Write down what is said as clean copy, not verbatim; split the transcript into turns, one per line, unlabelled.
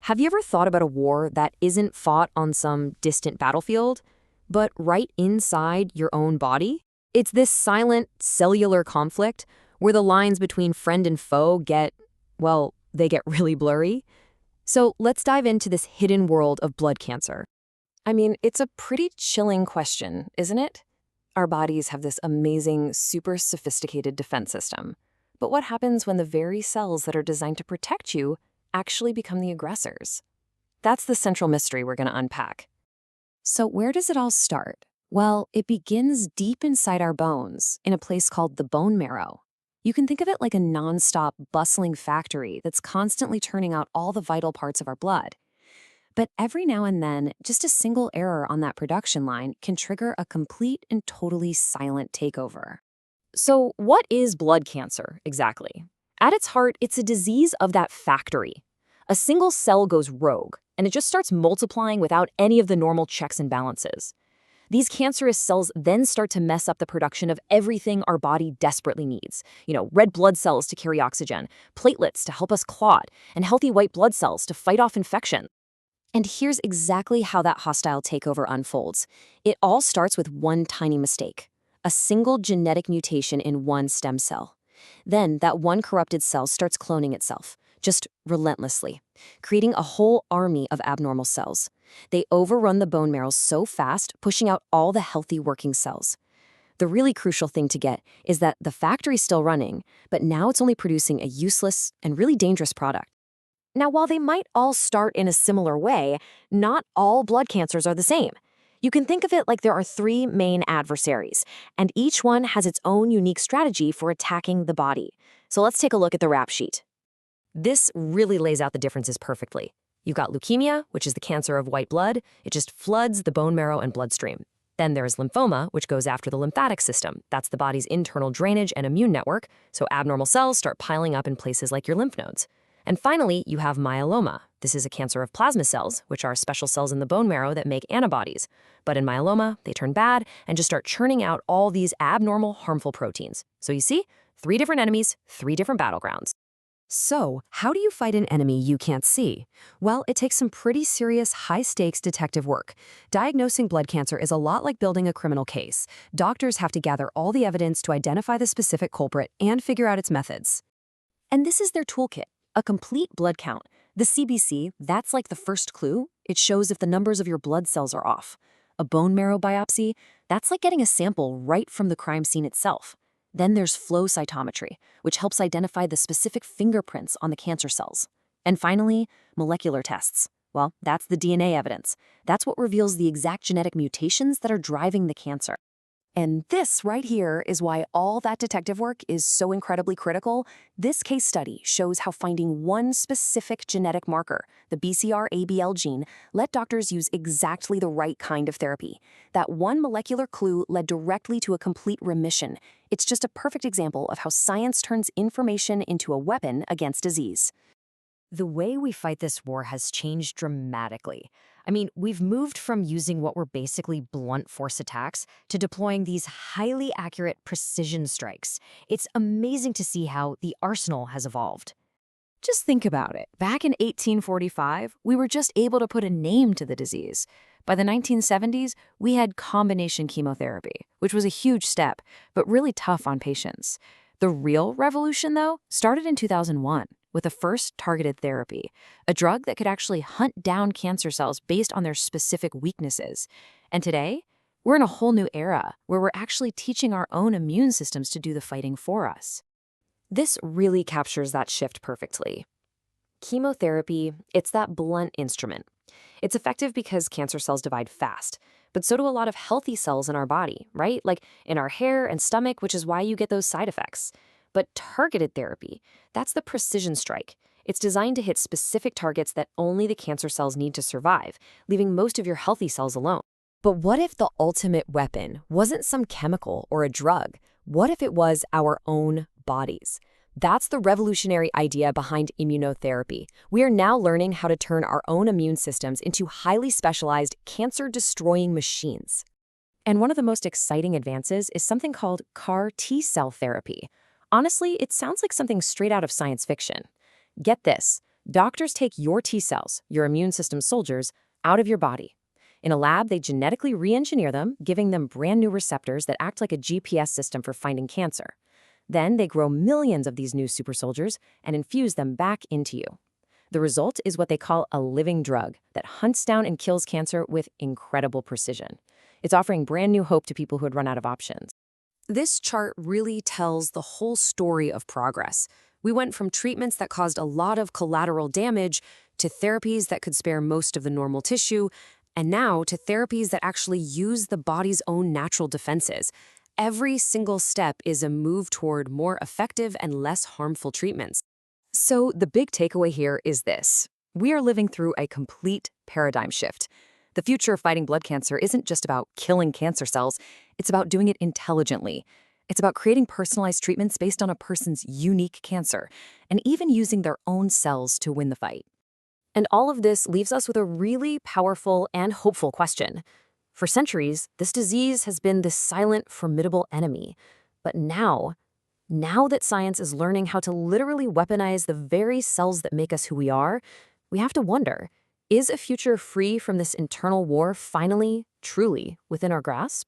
Have you ever thought about a war that isn't fought on some distant battlefield, but right inside your own body? It's this silent, cellular conflict where the lines between friend and foe they get really blurry. So let's dive into this hidden world of blood cancer.
I mean, it's a pretty chilling question, isn't it? Our bodies have this amazing, super sophisticated defense system. But what happens when the very cells that are designed to protect you actually become the aggressors? That's the central mystery we're going to unpack. So where does it all start? Well, it begins deep inside our bones, in a place called the bone marrow. You can think of it like a nonstop, bustling factory that's constantly turning out all the vital parts of our blood. But every now and then, just a single error on that production line can trigger a complete and totally silent takeover.
So what is blood cancer exactly? At its heart, it's a disease of that factory. A single cell goes rogue, and it just starts multiplying without any of the normal checks and balances. These cancerous cells then start to mess up the production of everything our body desperately needs. Red blood cells to carry oxygen, platelets to help us clot, and healthy white blood cells to fight off infection. And here's exactly how that hostile takeover unfolds. It all starts with one tiny mistake: a single genetic mutation in one stem cell. Then that one corrupted cell starts cloning itself, just relentlessly, creating a whole army of abnormal cells. They overrun the bone marrow so fast, pushing out all the healthy working cells. The really crucial thing to get is that the factory's still running, but now it's only producing a useless and really dangerous product. Now, while they might all start in a similar way, not all blood cancers are the same. You can think of it like there are three main adversaries, and each one has its own unique strategy for attacking the body. So let's take a look at the rap sheet. This really lays out the differences perfectly. You've got leukemia, which is the cancer of white blood. It just floods the bone marrow and bloodstream. Then there's lymphoma, which goes after the lymphatic system. That's the body's internal drainage and immune network, so abnormal cells start piling up in places like your lymph nodes. And finally, you have myeloma. This is a cancer of plasma cells, which are special cells in the bone marrow that make antibodies. But in myeloma, they turn bad and just start churning out all these abnormal, harmful proteins. So you see, 3 different enemies, 3 different battlegrounds. So, how do you fight an enemy you can't see? Well, it takes some pretty serious, high-stakes detective work. Diagnosing blood cancer is a lot like building a criminal case. Doctors have to gather all the evidence to identify the specific culprit and figure out its methods. And this is their toolkit: a complete blood count. The CBC, that's like the first clue. It shows if the numbers of your blood cells are off. A bone marrow biopsy, that's like getting a sample right from the crime scene itself. Then there's flow cytometry, which helps identify the specific fingerprints on the cancer cells. And finally, molecular tests. Well, that's the DNA evidence. That's what reveals the exact genetic mutations that are driving the cancer. And this right here is why all that detective work is so incredibly critical. This case study shows how finding one specific genetic marker, the BCR-ABL gene, let doctors use exactly the right kind of therapy. That one molecular clue led directly to a complete remission. It's just a perfect example of how science turns information into a weapon against disease. The way we fight this war has changed dramatically. I mean, we've moved from using what were basically blunt force attacks to deploying these highly accurate precision strikes. It's amazing to see how the arsenal has evolved. Just think about it. Back in 1845, we were just able to put a name to the disease. By the 1970s, we had combination chemotherapy, which was a huge step, but really tough on patients. The real revolution, though, started in 2001. With the first targeted therapy, a drug that could actually hunt down cancer cells based on their specific weaknesses. And today, we're in a whole new era where we're actually teaching our own immune systems to do the fighting for us. This really captures that shift perfectly. Chemotherapy, it's that blunt instrument. It's effective because cancer cells divide fast, but so do a lot of healthy cells in our body, right? Like in our hair and stomach, which is why you get those side effects. But targeted therapy, that's the precision strike. It's designed to hit specific targets that only the cancer cells need to survive, leaving most of your healthy cells alone. But what if the ultimate weapon wasn't some chemical or a drug? What if it was our own bodies? That's the revolutionary idea behind immunotherapy. We are now learning how to turn our own immune systems into highly specialized, cancer-destroying machines. And one of the most exciting advances is something called CAR T-cell therapy. Honestly, it sounds like something straight out of science fiction. Get this, Doctors take your T cells, your immune system soldiers, out of your body. In a lab, they genetically re-engineer them, giving them brand new receptors that act like a GPS system for finding cancer. Then they grow millions of these new super soldiers and infuse them back into you. The result is what they call a living drug that hunts down and kills cancer with incredible precision. It's offering brand new hope to people who had run out of options.
This chart really tells the whole story of progress. We went from treatments that caused a lot of collateral damage to therapies that could spare most of the normal tissue, and now to therapies that actually use the body's own natural defenses. Every single step is a move toward more effective and less harmful treatments.
So the big takeaway here is this. We are living through a complete paradigm shift. The future of fighting blood cancer isn't just about killing cancer cells, it's about doing it intelligently. It's about creating personalized treatments based on a person's unique cancer, and even using their own cells to win the fight. And all of this leaves us with a really powerful and hopeful question. For centuries, this disease has been this silent, formidable enemy. But now that science is learning how to literally weaponize the very cells that make us who we are, we have to wonder, is a future free from this internal war finally, truly, within our grasp?